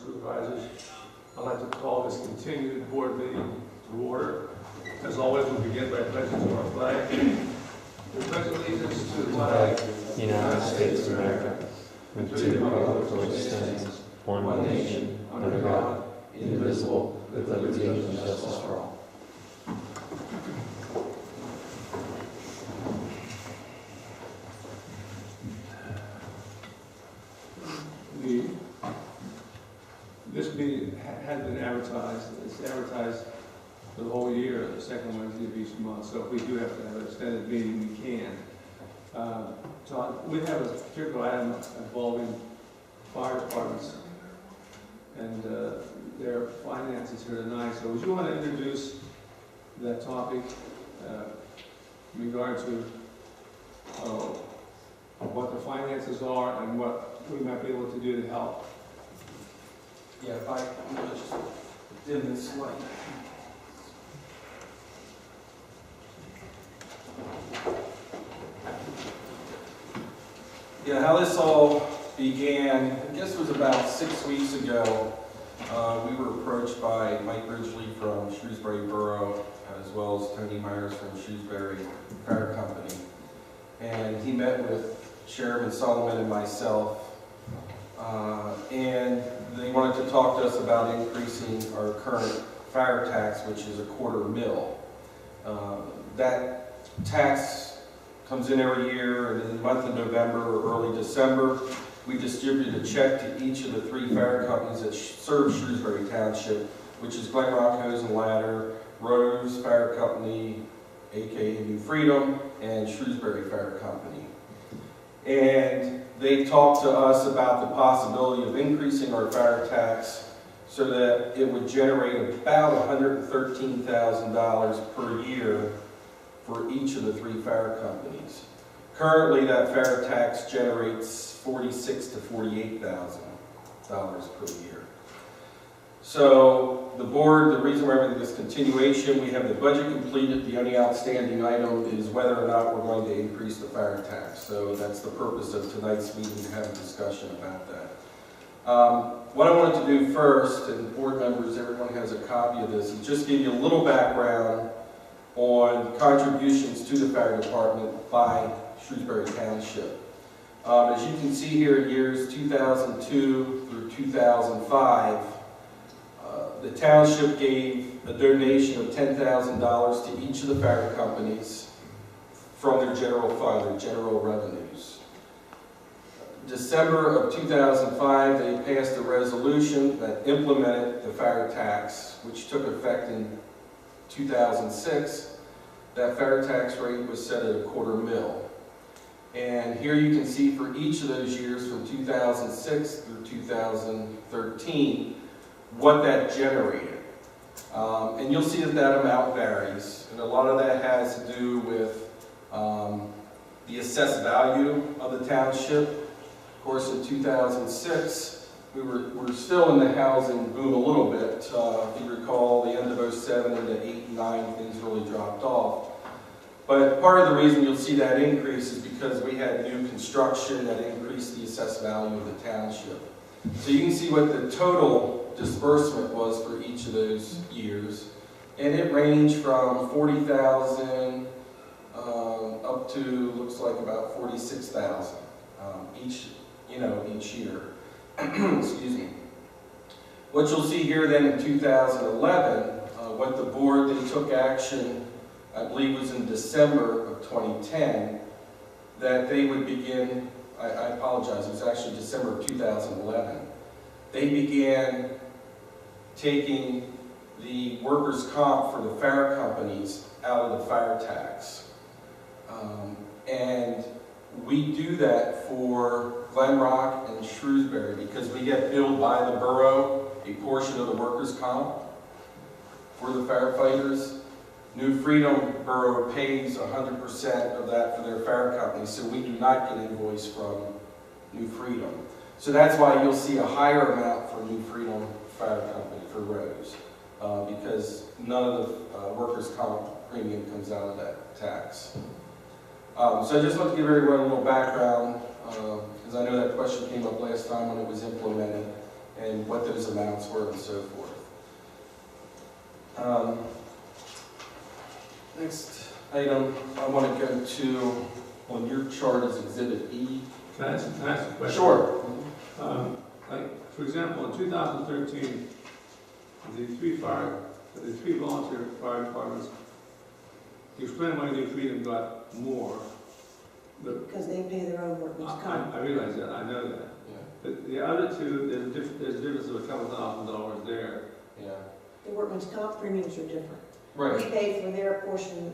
Supervisors. I'd like to call this continued board meeting to order. As always, we begin by pledging to our flag. We pledge allegiance to the flag of the United States of America, and to the republic for which it stands, one nation, under God, indivisible, with liberty and justice for all. This meeting has been advertised. It's advertised for the whole year, the second Wednesday of each month. So if we do have to have an extended meeting, we can. So we have a particular item involving fire departments and their finances here tonight. So would you want to introduce that topic in regard to what the finances are and what we might be able to do to help? Yeah, if I'm going to just dim this light. Yeah, how this all began, I guess it was about 6 weeks ago. We were approached by Mike Ridgely from Shrewsbury Borough, as well as Tony Myers from Shrewsbury Fire Company. And he met with Chairman Solomon and myself, and they wanted to talk to us about increasing our current fire tax, which is a $0.25 That tax comes in every year, and in the month of November or early December, we distribute a check to each of the 3 fire companies that serve Shrewsbury Township, which is Glenrock Hose and Ladder, Rose Fire Company, aka New Freedom, and Shrewsbury Fire Company. And they talked to us about the possibility of increasing our fire tax so that it would generate about $113,000 per year for each of the 3 fire companies. Currently, that fire tax generates $46,000 to $48,000 per year. So the board, the reason we're having this continuation, we have the budget completed. The only outstanding item is whether or not we're going to increase the fire tax. So that's the purpose of tonight's meeting, to have a discussion about that. What I wanted to do first, and board members, everyone has a copy of this, is just give you a little background on contributions to the fire department by Shrewsbury Township. As you can see here, years 2002 through 2005, the township gave a donation of $10,000 to each of the fire companies from their general fund, their general revenues. December of 2005, they passed a resolution that implemented the fire tax, which took effect in 2006. That fire tax rate was set at a $0.25. And here you can see for each of those years from 2006 through 2013, what that generated. And you'll see that that amount varies. And a lot of that has to do with the assessed value of the township. Of course, in 2006, we were still in the housing boom a little bit. If you recall, the end of 07 into 8 and 9, things really dropped off. But part of the reason you'll see that increase is because we had new construction that increased the assessed value of the township. So you can see what the total disbursement was for each of those years, and it ranged from $40,000 up to, looks like, about $46,000 each year. Excuse me. What you'll see here then in 2011, what the board then took action, I believe was in December of 2010, that they would begin, I apologize, it was actually December of 2011, they began taking the workers' comp for the fire companies out of the fire tax. And we do that for Glenrock and Shrewsbury because we get billed by the borough a portion of the workers' comp for the firefighters. New Freedom Borough pays 100% of that for their fire company, so we do not get invoiced from New Freedom. So that's why you'll see a higher amount for New Freedom Fire Company for Rose, because none of the workers' comp premium comes out of that tax. So I just want to give everyone a little background, because I know that question came up last time when it was implemented. and what those amounts were and so forth. Next item I want to go to on your chart is Exhibit E. Can I ask a question? Sure. Like, for example, in 2013, the three volunteer fire departments, explain why New Freedom got more. Because they pay their own workman's comp. I realize that, I know that. Yeah. But the other two, there's a difference of a couple $1,000s there. Yeah. The workman's comp premiums are different. Right. We pay for their portion,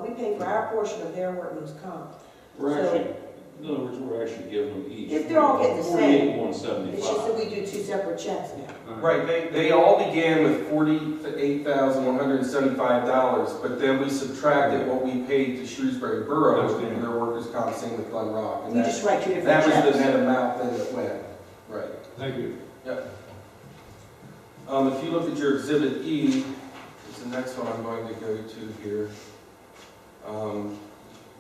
we pay for our portion of their workman's comp. We're So- actually, in other words, we're actually giving them each. If they're all getting the same, 48,175. it's just that we do two separate checks now. Right, they all began with $48,175, but then we subtracted what we paid to Shrewsbury Borough for Understand. their workers' comp, same with Glen Rock. And We that, just write two different that was the checks. net amount that it went. Right. Thank you. If you look at your Exhibit E, it's the next one I'm going to go to here.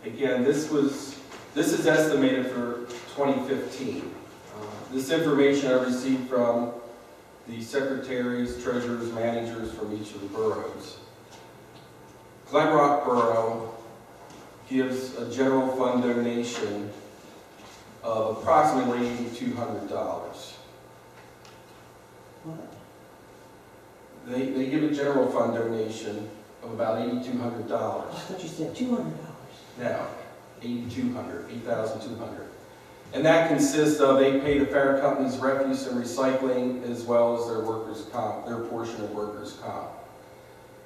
Again, this is estimated for 2015. This information I received from the secretaries, treasurers, managers from each of the boroughs. Glen Rock Borough gives a general fund donation of approximately $8,200. What? They give a general fund donation of about $8,200. I thought you said $200. Now, $8,200. And that consists of, they pay the fire company's refuse and recycling as well as their workers' comp, their portion of workers' comp.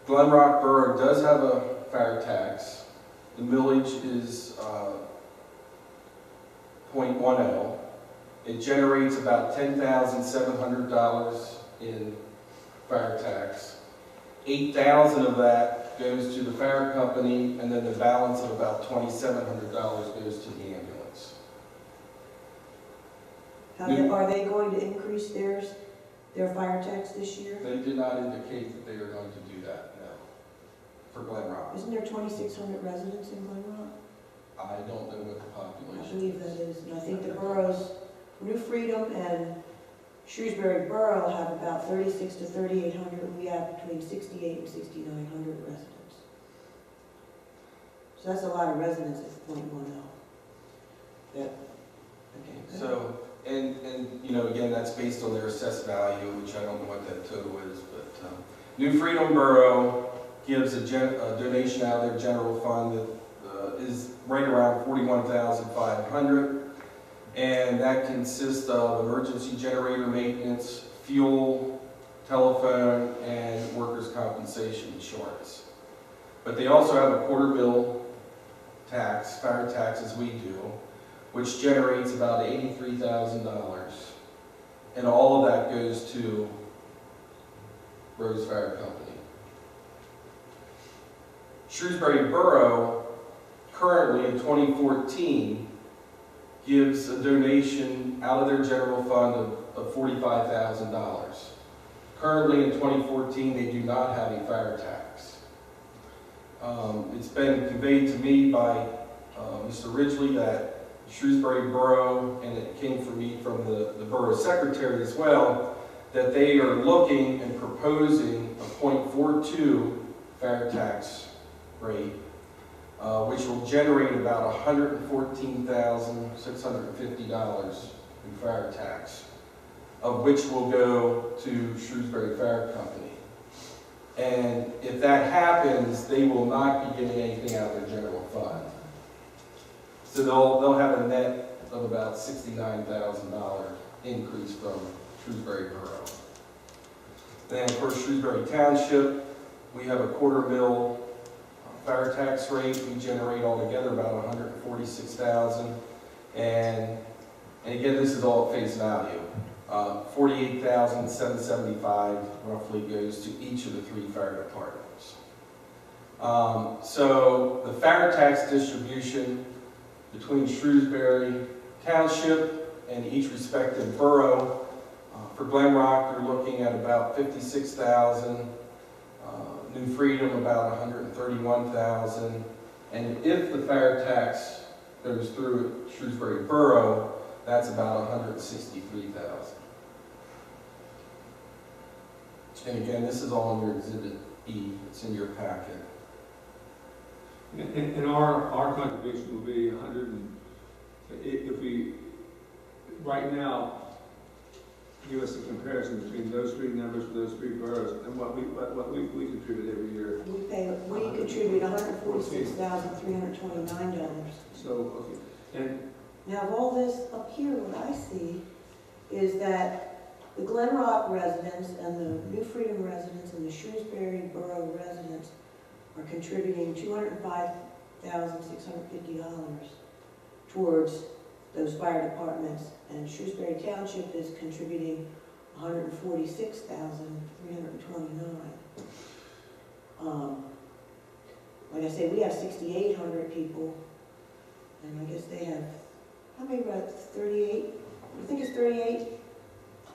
Glen Rock Borough does have a fire tax. The millage is 0.10. It generates about $10,700 in fire tax. $8,000 of that goes to the fire company, and then the balance of about $2,700 goes to the ambulance. Are they going to increase their fire tax this year? They did not indicate that they are going to do that, no, for Glen Rock. Isn't there 2,600 residents in Glen Rock? I don't know what the I population believe that is, and I think the boroughs, New Freedom and Shrewsbury Borough have about 3,600 to 3,800, and we have between 6,800 and 6,900 residents. So that's a lot of residents at 0.10. Okay. So, and you know, again, that's based on their assessed value, which I don't know what that total is, but New Freedom Borough gives a donation out of their general fund that is right around $41,500, and that consists of emergency generator maintenance, fuel, telephone, and workers' compensation insurance. But they also have a quarter bill tax, fire tax as we do, which generates about $83,000, and all of that goes to Rose Fire Company. Shrewsbury Borough, currently in 2014, gives a donation out of their general fund of $45,000. Currently in 2014, they do not have a fire tax. It's been conveyed to me by Mr. Ridgely that Shrewsbury Borough, and it came from me from the borough secretary as well, that they are looking and proposing a 0.42 fire tax rate, which will generate about $114,650 in fire tax, of which will go to Shrewsbury Fire Company. And if that happens, they will not be getting anything out of their general fund. So they'll have a net of about $69,000 increase from Shrewsbury Borough. Then, of course, Shrewsbury Township, we have a $0.25 fire tax rate. We generate altogether about $146,000, and again, this is all at face value. $48,775 roughly goes to each of the 3 fire departments. So the fire tax distribution between Shrewsbury Township and each respective borough, for Glen Rock, you're looking at about $56,000. New Freedom about $131,000, and if the fire tax goes through at Shrewsbury Borough, that's about $163,000. And again, this is all in your Exhibit E, it's in your packet. And our contribution will be 100 and, if we, right now, give us a comparison between those three numbers for those three boroughs and what we contribute every year. We contribute $146,329. So, okay, and Now, of all this up here, what I see is that the Glen Rock residents and the New Freedom residents and the Shrewsbury Borough residents are contributing $205,650 towards those fire departments, and Shrewsbury Township is contributing $146,329. Like I say, we have 6,800 people, and I guess they have, how many, 38? You think it's 38?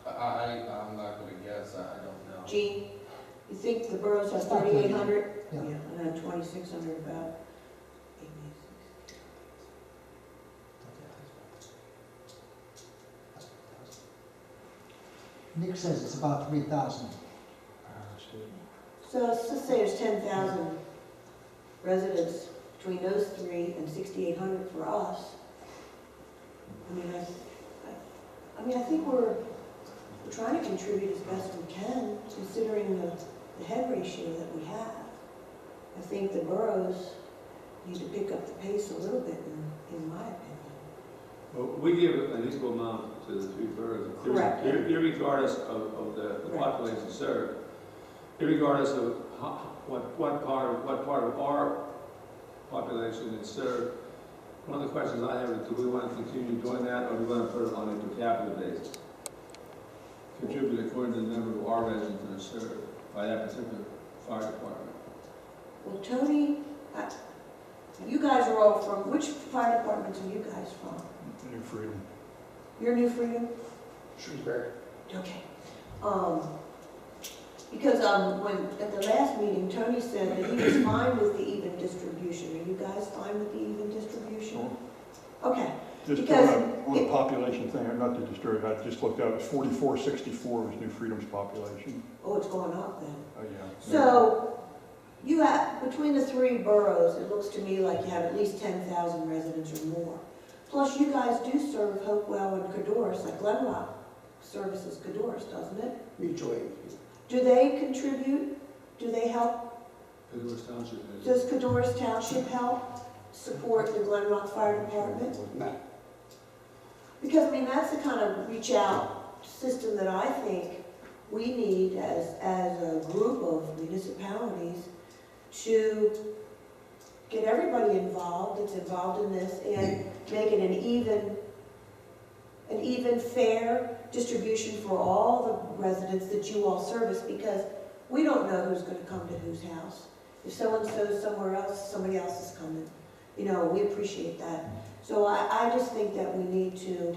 I'm not gonna guess, I don't know. Gene, you think the boroughs have 3,800? Yeah, and I have 2,600 about. Nick says it's about 3,000. So let's just say there's 10,000 residents between those three and 6,800 for us. I think we're trying to contribute as best we can, considering the head ratio that we have. I think the boroughs need to pick up the pace a little bit, in my opinion. well, we give an equal amount to the three boroughs. Correct. Irregardless of the Right. population served, irregardless of what part of our population is served. One of the questions I have is, do we want to continue doing that, or do we want to put it on a per capita basis? Contribute according to the number of our residents that are served by that particular fire department. Well, Tony, you guys are all from, which fire departments are you guys from? New Freedom. You're New Freedom? Shrewsbury. Okay. Because when, at the last meeting, Tony said that he was fine with the even distribution. Are you guys fine with the even distribution? Sure. Okay. Just Because on a population thing, not to disturb, I just looked up, it's 4464 was New Freedom's population. Oh, it's going up then. Oh, yeah. So, you have, between the three boroughs, it looks to me like you have at least 10,000 residents or more. Plus, you guys do serve Hopewell and Cadorus, like Glen Rock services Cadorus, doesn't it? Mutual aid. Do they contribute? Do they help? Cadorus Township is. Does Cadorus Township help support the Glen Rock Fire Department? No. Because, that's the kind of reach-out system that I think we need as a group of municipalities to get everybody involved that's involved in this and make it an even fair distribution for all the residents that you all service, because we don't know who's going to come to whose house. If so-and-so's somewhere else, somebody else is coming. We appreciate that. So I just think that we need to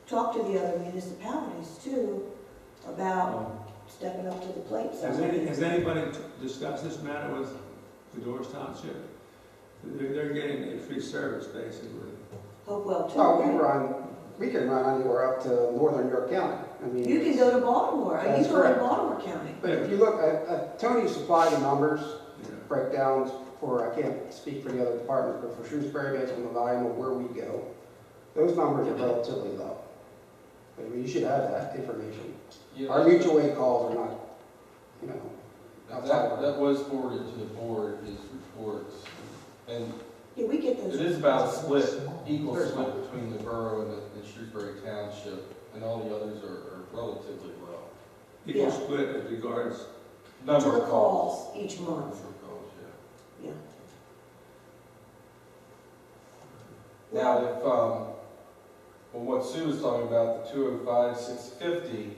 talk to the other municipalities too about stepping up to the plate. Has anybody discussed this matter with Cadorus Township? They're getting a free service, basically. Hopewell too. Oh, right? we can run anywhere up to northern York County. You can go to Baltimore. You That's go to correct. Baltimore County. But if you look at Tony supplied the numbers, Yeah. breakdowns for, I can't speak for the other departments, but for Shrewsbury, based on the volume of where we go, those numbers are relatively low. But you should have that information. Yeah, Our mutual aid calls are not, that was forwarded to the board, his reports. And Yeah, we get those. it is about a split, equal split between the borough and the Shrewsbury Township, and all the others are relatively low. Equal Yeah. split as regards, To Number the of calls. calls each Number month. of calls, yeah. Yeah. Now, if, what Sue was talking about, the 205,650,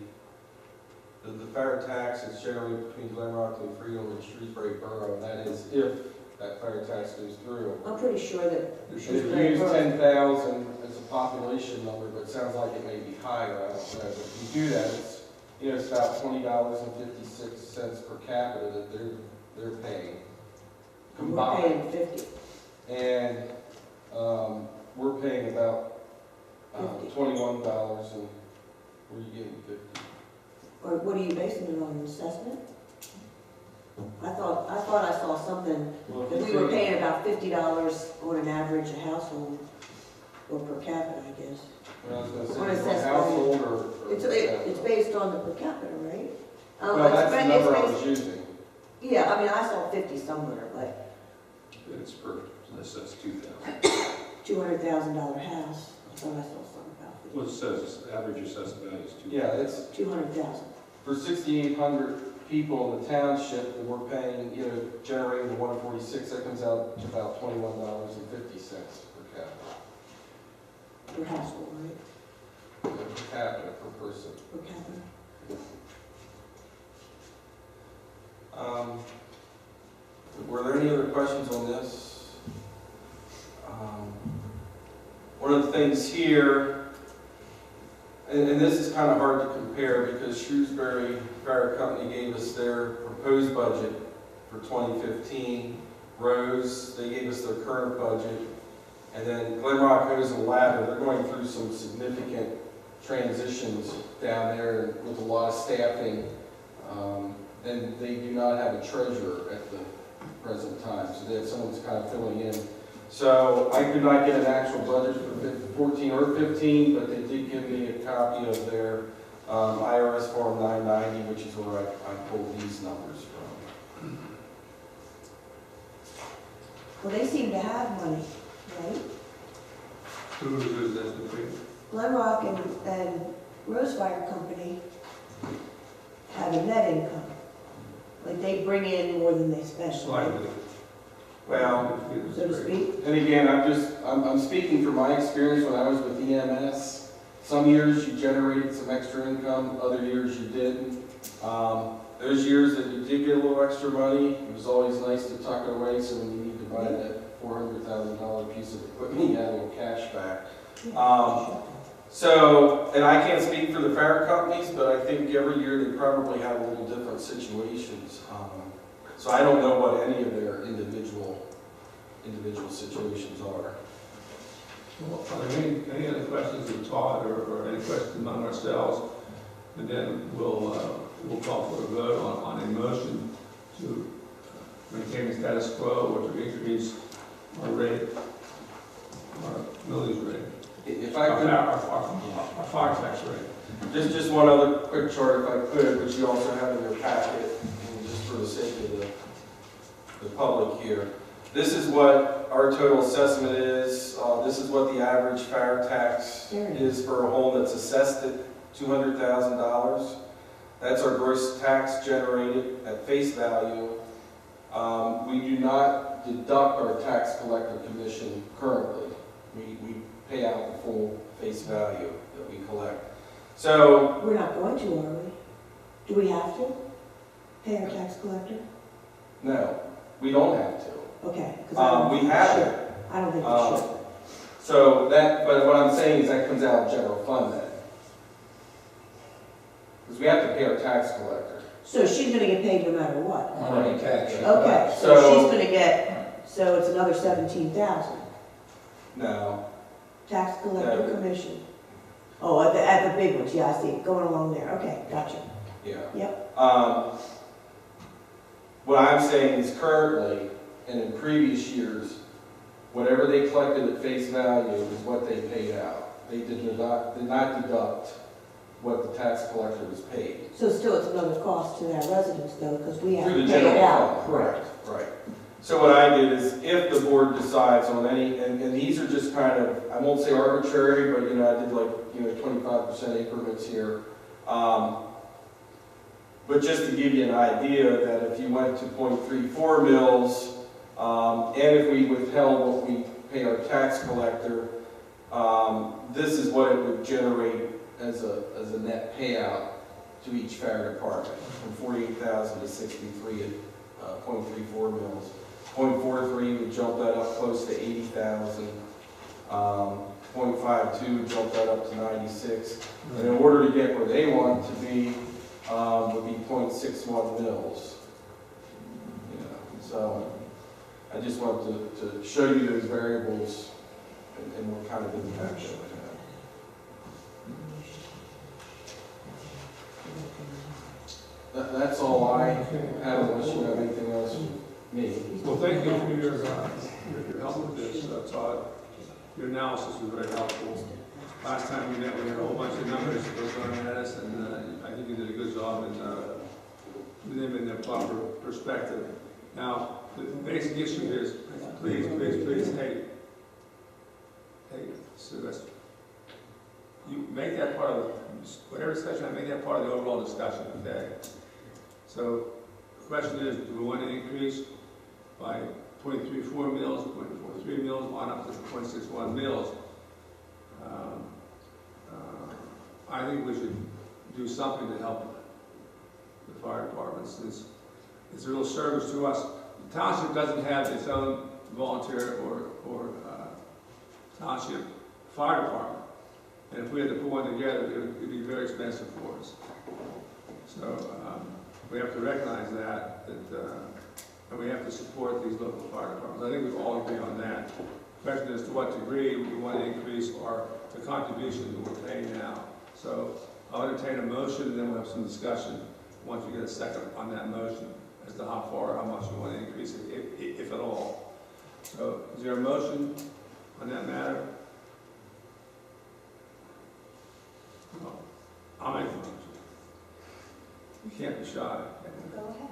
the fire tax is generally between Glen Rock and Freedom and Shrewsbury Borough, and that is if that fire tax goes through. I'm pretty sure that If Shrewsbury you use Borough- 10,000 as a population number, but it sounds like it may be higher, I don't know. But if you do that, it's about $20.56 per capita that they're paying we're combined. paying 50. And we're paying about $50. $21, and where are you getting 50? Or what are you basing it on, an assessment? I thought I saw something, Well, that if we you were think- paying about $50 on an average a household, or per capita, I guess. Well, I was gonna say, What is for that? household or? It's based on the per capita, right? Well, that's the it's number I based- was using. Yeah, I mean, I saw 50 somewhere, but It's per, that's 2,000. $200,000 house, I thought I saw something about Well, it says average assessed value is 2,000. Yeah, it's 200,000. for 6,800 people in the township, and we're paying, generating the 146, that comes out to about $21.50 per capita. Per household, right? Per capita, per person. Per capita. Were there any other questions on this? One of the things here, and this is kind of hard to compare because Shrewsbury Fire Company gave us their proposed budget for 2015. Rose, they gave us their current budget. And then Glenrock Hose and Ladder, they're going through some significant transitions down there with a lot of staffing. And they do not have a treasurer at the present time, so they have someone who's kind of filling in. So I could not get an actual budget for 14 or 15, but they did give me a copy of their IRS Form 990, which is where I pulled these numbers from. Well, they seem to have money, right? Who is this, the free? Glenrock and Rosefire Company have a net income. Like they bring in more than they spend, right? Slightly. Well, So to speak. and again, I'm speaking from my experience when I was with EMS. Some years you generated some extra income, other years you didn't. Those years that you did get a little extra money, it was always nice to tuck it away, so when you need to buy that $400,000 piece of equipment, you had a little cash back. So, and I can't speak for the fire companies, but I think every year they probably have a little different situations. So I don't know what any of their individual situations are. Well, are there any other questions of Todd or any questions among ourselves? And then we'll call for a vote on a motion to maintain the status quo or to increase our rate, our millage rate. If I could, Our fire tax rate. just one other quick chart if I could, which you also have in your packet, and just for the sake of the public here. This is what our total assessment is. This is what the average fire tax is for a home that's assessed at $200,000. That's our gross tax generated at face value. We do not deduct our tax collector commission currently. We pay out the full face value that we collect. So, We're not going to, are we? Do we have to pay our tax collector? no, we don't have to. Okay. 'Cause I don't We think have should. it. I don't think we should. So but what I'm saying is that comes out of general fund then. Because we have to pay our tax collector. So she's gonna get paid no matter what? On any tax. Okay, so So- she's gonna get, so it's another 17,000. No, Tax collector No. commission. Oh, at the big ones, yeah, I see, it going along there, okay, gotcha. yeah. Yep. What I'm saying is currently, and in previous years, whatever they collected at face value is what they paid out. They did not deduct what the tax collector was paid. So still it's another cost to our residents though, because we have Through to the pay it general out. fund, correct, right. So what I did is, if the board decides on any, and these are just kind of, I won't say arbitrary, but, I did like, 25% increments here. But just to give you an idea that if you went to 0.34 mils, and if we withheld what we pay our tax collector, this is what it would generate as a net payout to each fire department, from 48,000 to 63 at 0.34 mils. 0.43 would jump that up close to 80,000. 0.52 would jump that up to 96. And in order to get where they want it to be, would be 0.61 mils. So I just wanted to show you those variables and what kind of impact that would have. That's all I have, unless you have anything else for me. Well, thank you for your help with this, Todd. Your analysis was very helpful. Last time we met, we had a whole bunch of numbers that were thrown at us, and I think you did a good job in putting them in their proper perspective. Now, the basic issue here is, please, hey, Sylvester, you make that part of, whatever discussion, I make that part of the overall discussion, okay? So, the question is, do we want to increase by 0.34 mils, 0.43 mils, on up to 0.61 mils? I think we should do something to help the fire department, since it's a real service to us. The township doesn't have its own volunteer or township fire department, and if we had to put one together, it would be very expensive for us. So we have to recognize that and we have to support these local fire departments. I think we all agree on that. The question is to what degree we want to increase the contribution that we're paying now. So I'll entertain a motion, and then we'll have some discussion once we get a second on that motion as to how far, how much we want to increase it, if at all. So is there a motion on that matter? No. I'll make the motion. You can't be shy. Go ahead.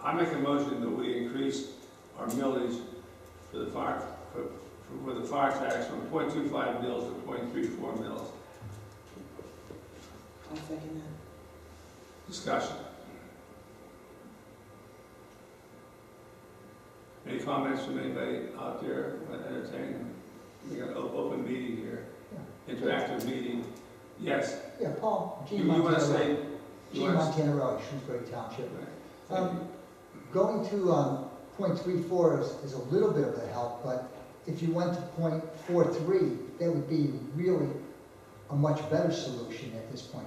I make a motion that we increase our millage for the fire tax from 0.25 mils to 0.34 mils. I'll second that. Discussion. Any comments from anybody out there? Entertain. We got an open meeting here, interactive meeting. Yes. Yeah, Paul, You want to say? Montana Road, Shrewsbury Township. Thank you. Going to 0.34 is a little bit of a help, but if you went to 0.43, that would be really a much better solution at this point.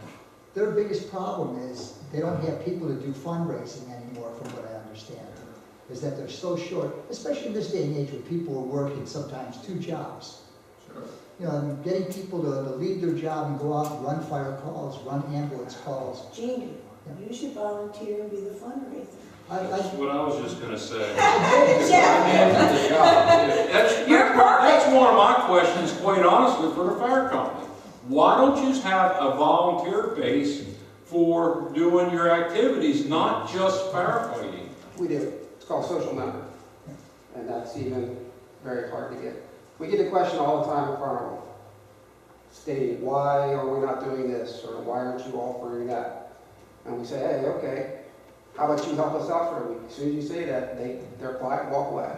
Their biggest problem is they don't have people to do fundraising anymore, from what I understand, is that they're so short, especially in this day and age when people are working sometimes 2 jobs. Sure. You know, and getting people to leave their job and go out and run fire calls, run ambulance calls. Gene, you should volunteer and be the fundraiser. That's what I was just gonna say. You're perfect. That's one of my questions, quite honestly, for the fire company. Why don't you just have a volunteer base for doing your activities, not just firefighting? We do. It's called social member. And that's even very hard to get. We get a question all the time in front of them, stating, why are we not doing this? Or why aren't you offering that? And we say, hey, okay, how about you help us out for a week? As soon as you say that, they're quiet and walk away.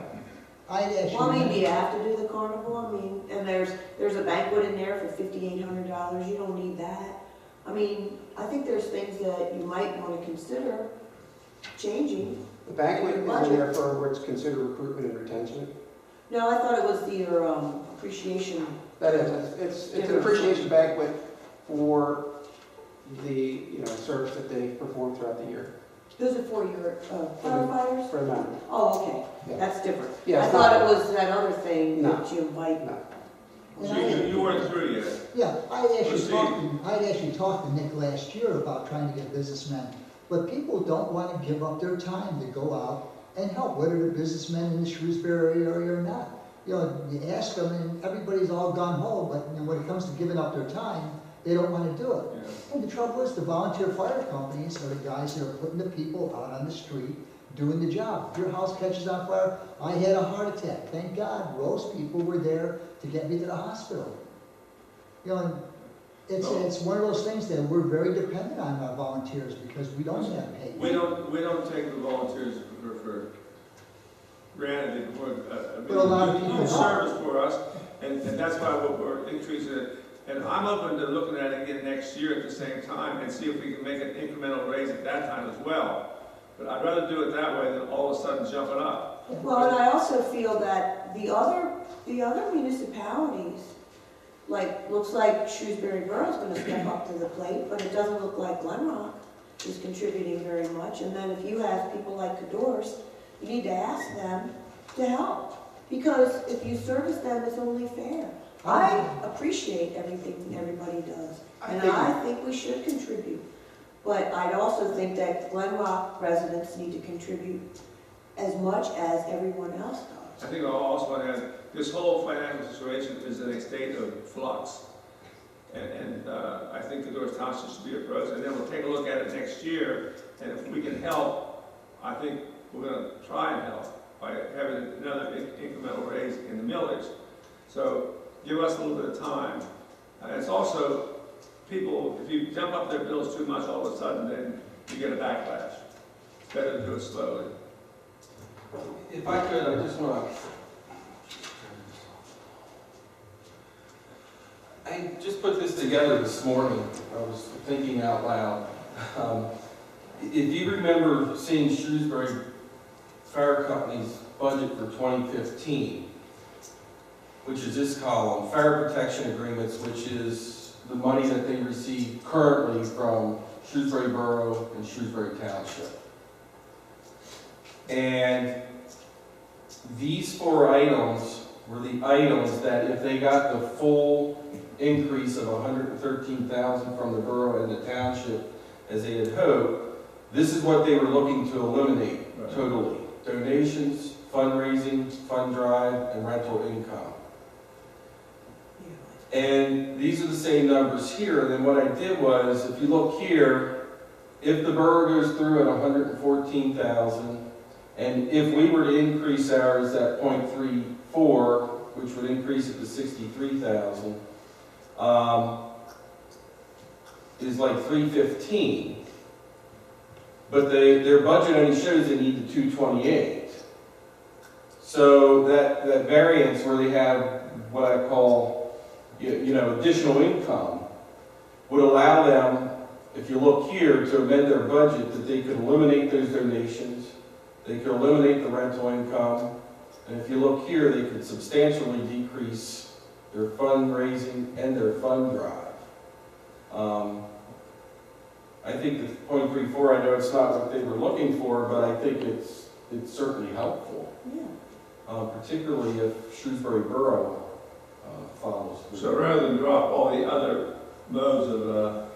Well, I mean, do you have to do the carnival? I mean, and there's a banquet in there for $5,800. You don't need that. I mean, I think there's things that you might want to consider changing. The banquet is in there for what's considered recruitment and retention. No, I thought it was your appreciation. That is, it's an appreciation banquet for the service that they perform throughout the year. Those are for your firefighters? For the members. Oh, okay. Yeah. That's different. Yeah, I it's thought not- it was that other thing No. that you invite. No. So you weren't through yet? Yeah, I'd Proceed. actually talked to Nick last year about trying to get businessmen, but people don't want to give up their time to go out and help, whether they're businessmen in the Shrewsbury area or not. You know, you ask them and everybody's all gung ho, but when it comes to giving up their time, they don't want to do it. Yeah. And the trouble is, the volunteer fire companies are the guys that are putting the people out on the street doing the job. If your house catches on fire, I had a heart attack. Thank God, those people were there to get me to the hospital. You know, and it's one of those things that we're very dependent on our volunteers because we don't have pay. We don't take the volunteers for granted. But a lot of people do don't. service for us, and that's why we're increasing it. And I'm open to looking at it again next year at the same time and see if we can make an incremental raise at that time as well. But I'd rather do it that way than all of a sudden jumping up. Well, and I also feel that the other municipalities, looks like Shrewsbury Borough's going to step up to the plate, but it doesn't look like Glen Rock is contributing very much. And then if you have people like Cador's, you need to ask them to help. Because if you service them, it's only fair. I appreciate everything everybody does, and I think we should contribute. But I'd also think that Glen Rock residents need to contribute as much as everyone else does. I think I'll also want to add, this whole financial situation is in a state of flux. And I think the Doors Township should be approached, and then we'll take a look at it next year, and if we can help, I think we're going to try and help by having another incremental raise in the millage. So give us a little bit of time. It's also, people, if you jump up their bills too much all of a sudden, then you get a backlash. It's better to do it slowly. If I could, I just want to, I just put this together this morning. I was thinking out loud. If you remember seeing Shrewsbury Fire Company's budget for 2015, which is this column, fire protection agreements, which is the money that they receive currently from Shrewsbury Borough and Shrewsbury Township. And these 4 items were the items that if they got the full increase of $113,000 from the borough and the township as they had hoped, this is what they were looking to eliminate totally. Donations, fundraising, fund drive, and rental income. And these are the same numbers here. And then what I did was, if you look here, if the borough goes through at $114,000, and if we were to increase ours at 0.34, which would increase it to $63,000, is like $315. But their budget only shows they need the $228. So that variance where they have what I call additional income would allow them, if you look here, to amend their budget that they could eliminate those donations, they could eliminate the rental income, and if you look here, they could substantially decrease their fundraising and their fund drive. I think the 0.34, I know it's not what they were looking for, but I think it's certainly helpful. Yeah. Particularly if Shrewsbury Borough follows. So rather than drop all the other modes of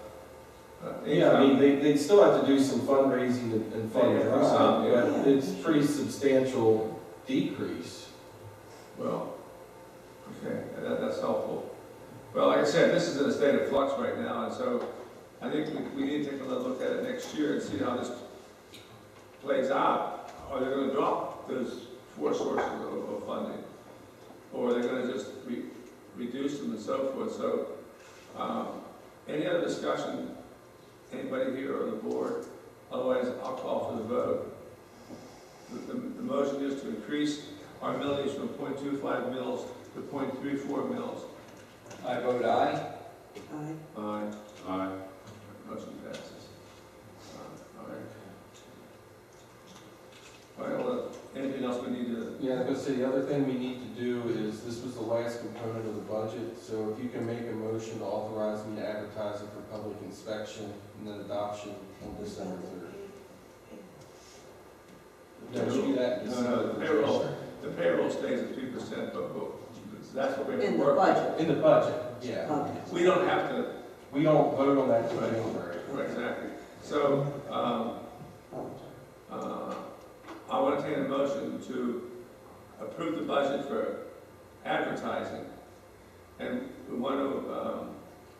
Yeah, I mean, they'd still have to do some fundraising and fund Yeah, drive, some, yeah. but it's a pretty substantial decrease. Well, okay, that's helpful. Well, like I said, this is in a state of flux right now, and so I think we need to take a look at it next year and see how this plays out. Are they going to drop those 4 sources of funding? Or are they going to just reduce them and so forth? So, any other discussion? Anybody here on the board? Otherwise, I'll call for the vote. The motion is to increase our millage from 0.25 mils to 0.34 mils. I vote aye. Aye. Aye. Aye. Motion passes. All right. Well, anything else we need to? Yeah, I was going to say, the other thing we need to do is, this was the last component of the budget, so if you can make a motion to authorize me to advertise it for public inspection and then adoption on December 3rd. Don't you do that? No, the payroll stays at 3%, but that's what we're In the working. budget. In the budget, yeah. Okay. We don't have to, We don't vote on that until January. right, exactly. So, I want to take a motion to approve the budget for advertising. And we want to,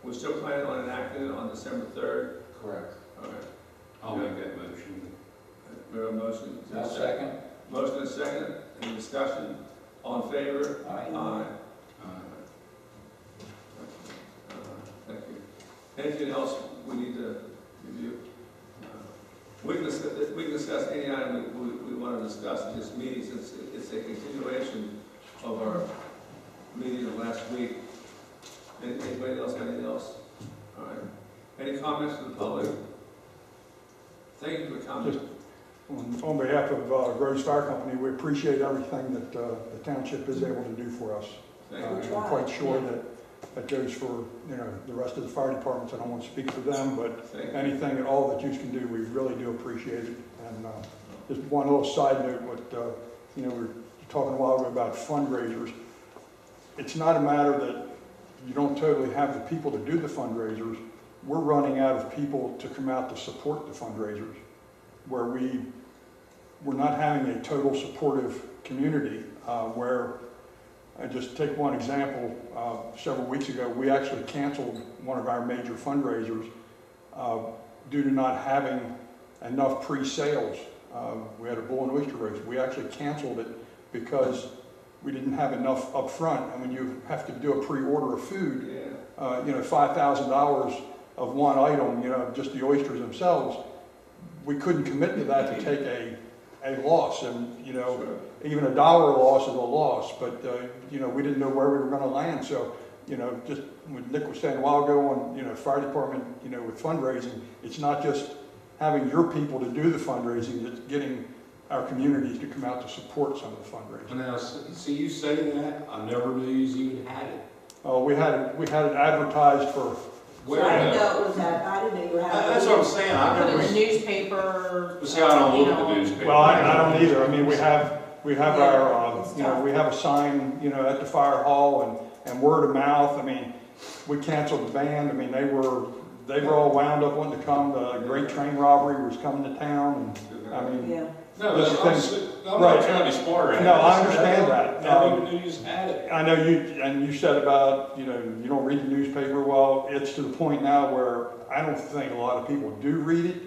we're still planning on enacting it on December 3rd. Correct. All right. I'll make that motion. We have a motion. I'll second. Motion and second. Any discussion? All in favor? Aye. Aye. Thank you. Anything else we need to review? We can discuss any item we want to discuss in this meeting, since it's a continuation of our meeting of last week. Anybody else have anything else? All right. Any comments from the public? Thank you for coming. Just on behalf of Rose Fire Company, we appreciate everything that the township is able to do for us. Thank I'm you. quite sure that goes for the rest of the fire departments. I don't want to speak for them, but Thank you. anything at all that you can do, we really do appreciate it. And just one little side note, we were talking a while ago about fundraisers. It's not a matter that you don't totally have the people to do the fundraisers, we're running out of people to come out to support the fundraisers, where we're not having a total supportive community, where, I just take one example, several weeks ago, we actually canceled one of our major fundraisers due to not having enough pre-sales. We had a bull and oyster race. We actually canceled it because we didn't have enough up front. And when you have to do a pre-order of food, you know, $5,000 of one item, you know, just the oysters themselves, we couldn't commit to that to take a loss. And, you know, even $1 loss is a loss, but, you know, we didn't know where we were going to land. So, you know, just what Nick was saying a while ago on, you know, fire department, you know, with fundraising, it's not just having your people to do the fundraising, it's getting our communities to come out to support some of the fundraising. Now, see, you say that, I never knew you even had it. We had it advertised for. Where? I didn't know it was that, I didn't know you were having. That's what I'm saying, I Put it never. in the newspaper. See, I don't look at the newspaper. Well, I don't either. I mean, we have our, you know, we have a sign, you know, at the fire hall and word of mouth. I mean, we canceled the band. I mean, they were all wound up wanting to come. The great train robbery was coming to town, and I mean, Yeah. No, those I'm right. not trying to be smarter. No, I understand that. I never even knew you had it. I know you said about, you know, you don't read the newspaper. Well, it's to the point now where I don't think a lot of people do read it,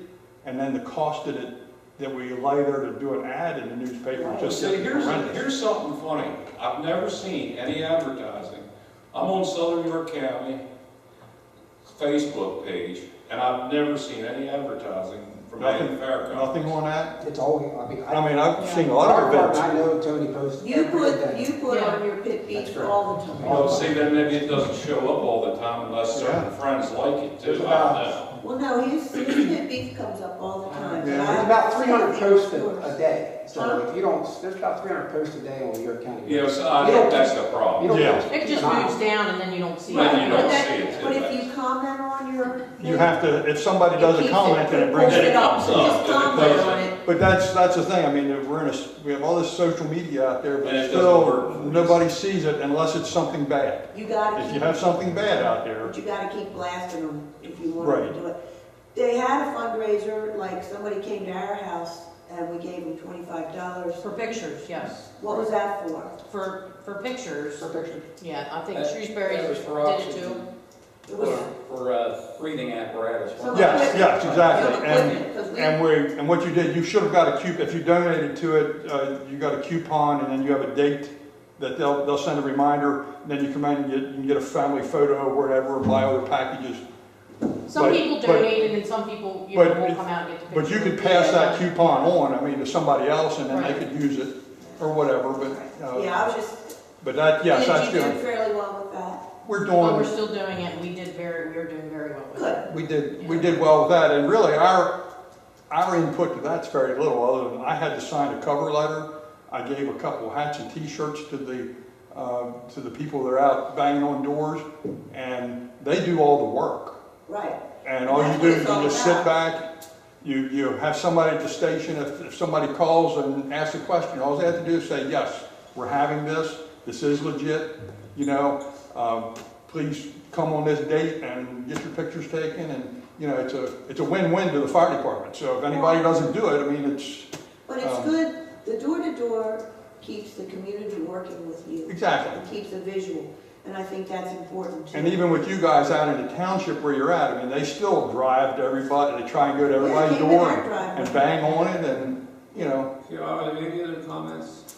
and then the cost of it that we lay there to do an ad in the newspaper Right. just See, gets horrendous. here's something funny. I've never seen any advertising. I'm on Southern York County Facebook page, and I've never seen any advertising from any fire company. Nothing on that. It's always, I've seen a lot of events. I know Tony posts You every day. put Yeah. on your pit beats That's all the time. Well, see, then maybe it doesn't show up all the time unless certain friends like it too. I don't know. Well, no, his pit beef comes up all the time. Yeah. but There's I- about 300 posts Yours. a day. So if you don't, there's about 300 posts a day on York County. Yeah, so I think that's the You problem. don't Yeah. post It just nine. moves down and then you don't see it. Then you don't But that- see it, too. But if you comment on your. You have to, if somebody does a comment, then it brings Then it. it comes up. Just Then it comment goes on in. it. But that's the thing. I mean, we have all this social media out there, but And it doesn't still work. nobody sees it unless it's something bad. You gotta If keep. you have something bad out there, But you gotta keep blasting them if you want Right. to do it. They had a fundraiser, like somebody came to our house and we gave them $25. For pictures, yes. What was that for? For pictures, For pictures. yeah, I think That- Shrewsbury that was did for it oxygen. too. It was For breathing apparatus. some yes, equipment. yes, exactly. Some And equipment, 'cause we- and what you did, you should have got a coupon. If you donated to it, you got a coupon, and then you have a date that they'll send a reminder. And then you come in and you can get a family photo or whatever, or buy other packages. Some But- people but- donated and some people, you know, but will it- come out and get the But picture. you could pass that coupon on, I mean, to somebody else, and then they Right. could use it or whatever. But Yeah, I was just, but that, yes, that's did you do good. fairly well with that? We're But we're doing. still doing it, we are doing very well with it. Good. We did well with that, and really our input to that's very little, other than I had to sign a cover letter. I gave a couple hats and T-shirts to the people that are out banging on doors, and they do all the work. Right. And all you That's do what is it's you all just about. sit back, you have somebody at the station, if somebody calls and asks a question, all they have to do is say, yes, we're having this is legit, you know, please come on this date and get your pictures taken, and, you know, it's a win-win to the fire department. So if anybody doesn't do it, I mean, it's, But it's good, the door-to-door keeps the community working with you. exactly. It keeps a visual, and I think that's important too. And even with you guys out in the township where you're at, I mean, they still drive to everybody, they try and go to everybody's Yeah, door keep it our and driveway. bang on it, and, you know. Are there any other comments?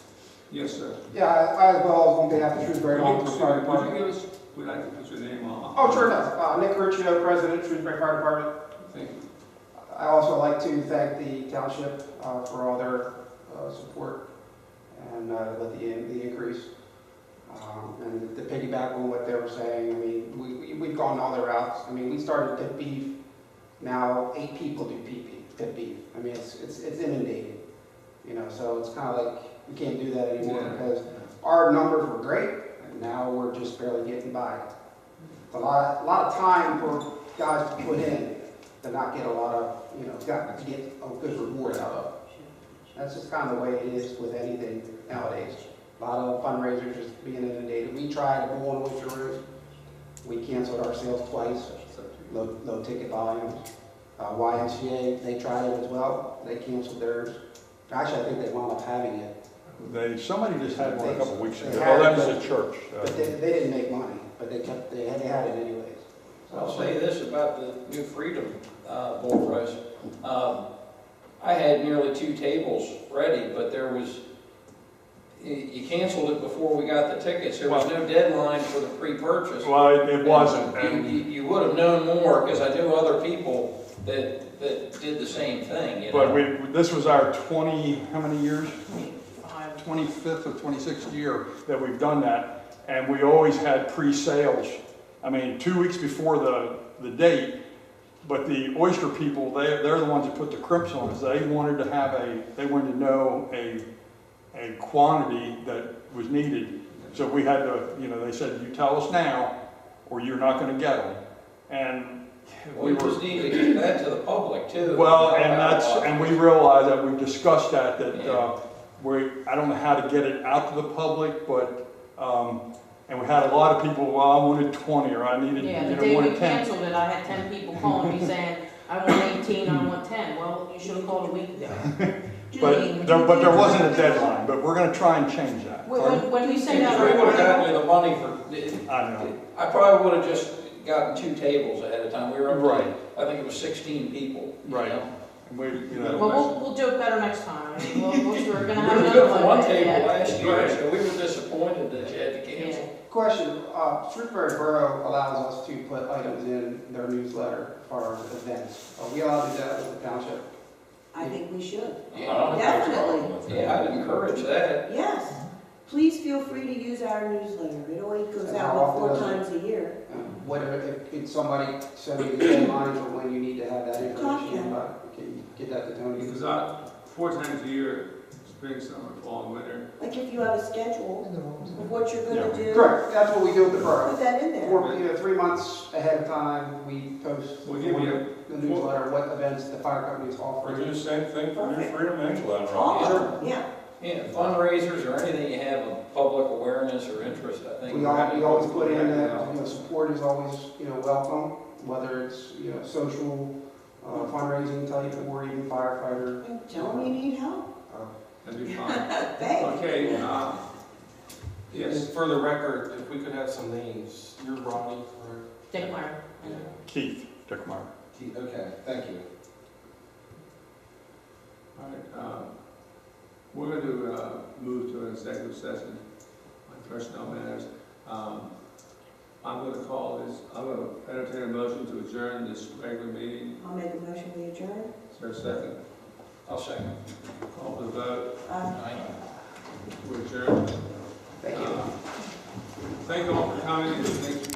Yes, sir. Yeah, I as well on behalf of Shrewsbury Municipal Fire Would Department. you give us, we'd like to put your name on. Oh, sure enough. Nick Riccio, President, Shrewsbury Fire Department. Thank you. I also like to thank the township for all their support and with the increase. And to piggyback on what they were saying, I mean, we've gone all the routes. I mean, we started pit beef. Now 8 people do pit beef. I mean, it's inundated. You know, so it's kind of like we can't do that anymore because our numbers were great, and now we're just barely getting by. It's a lot of time for guys to put in to not get a lot of, you know, got to get a good reward out of. That's just kind of the way it is with anything nowadays. A lot of fundraisers just being inundated. We tried a bull and oyster roast. We canceled our sales twice, low ticket volumes. YMCA, they tried it as well. They canceled theirs. Actually, I think they wound up having it. Somebody just had one a couple weeks ago. They Oh, had that it, was a church. But they didn't make money, but they had it anyways. I'll say this about the New Freedom Bull Rush. I had nearly 2 tables ready, but there was, you canceled it before we got the tickets. There was no deadline for the pre-purchase. Well, it wasn't. You would have known more, because I knew other people that did the same thing, you know. But this was our how many years? 25. 25th or 26th year that we've done that. And we always had pre-sales. I mean, 2 weeks before the date. But the oyster people, they're the ones that put the crimps on us. They wanted to know a quantity that was needed. So we had to, they said, you tell us now, or you're not going to get them. And We just need to get that to the public too. well, and we realized that we discussed that I don't know how to get it out to the public, but and we had a lot of people. Well, I wanted 20, or I needed, Yeah, the day we wanted 10. canceled it, I had 10 people calling me saying, I want 18, I want 10. Well, you should have called a week ago. But there wasn't a deadline. But we're going to try and change that. When we send If out we our would have gotten email, you the money for, I know. I probably would have just gotten 2 tables ahead of time. We were up to, Right. I think it was 16 people. you Right. know. And we, well, we'll do it better next time. I mean, we're gonna have We were another good for one one. table Yeah. last year, Right. so we were disappointed that you had to cancel. Yeah. Question, Shrewsbury Borough allows us to put items in their newsletter for events. Are we allowed to do that with the township? I think we should. Yeah, Definitely. yeah, I'd encourage that. Yes. Please feel free to use our newsletter. It only goes And out how often 4 does it? times a year. Whatever, if somebody send me the deadlines or when you need to have that information, Contact. can you get that to Tony? Because 4 times a year, spring, summer, fall, and winter. Like if you have a schedule of what you're gonna do. Correct, that's what we do with the borough. Put that in there. 3 months ahead of time, we post We'll give you the newsletter, what events the fire company is We offering. do the same thing for New Freedom newsletter. All of them, yeah. Yeah, fundraisers or anything you have of public awareness or interest, I think. We always put in that, support is always, welcome, whether it's, social, fundraising type, or even firefighter. And tell them you need help. That'd be fine. Beg. Okay, And yes. for the record, if we could have some names, you're Ronnie, correct? Dick Meyer. Keith Dickmeyer. Okay, thank you. All right, we're going to move to an executive session on personnel matters. I'm going to entertain a motion to adjourn this regular meeting. I'll make a motion, we adjourn. Is there a second? I'll second. Call for the vote. Aye. We're adjourned. Thank you. Thank you all for coming. Thank you.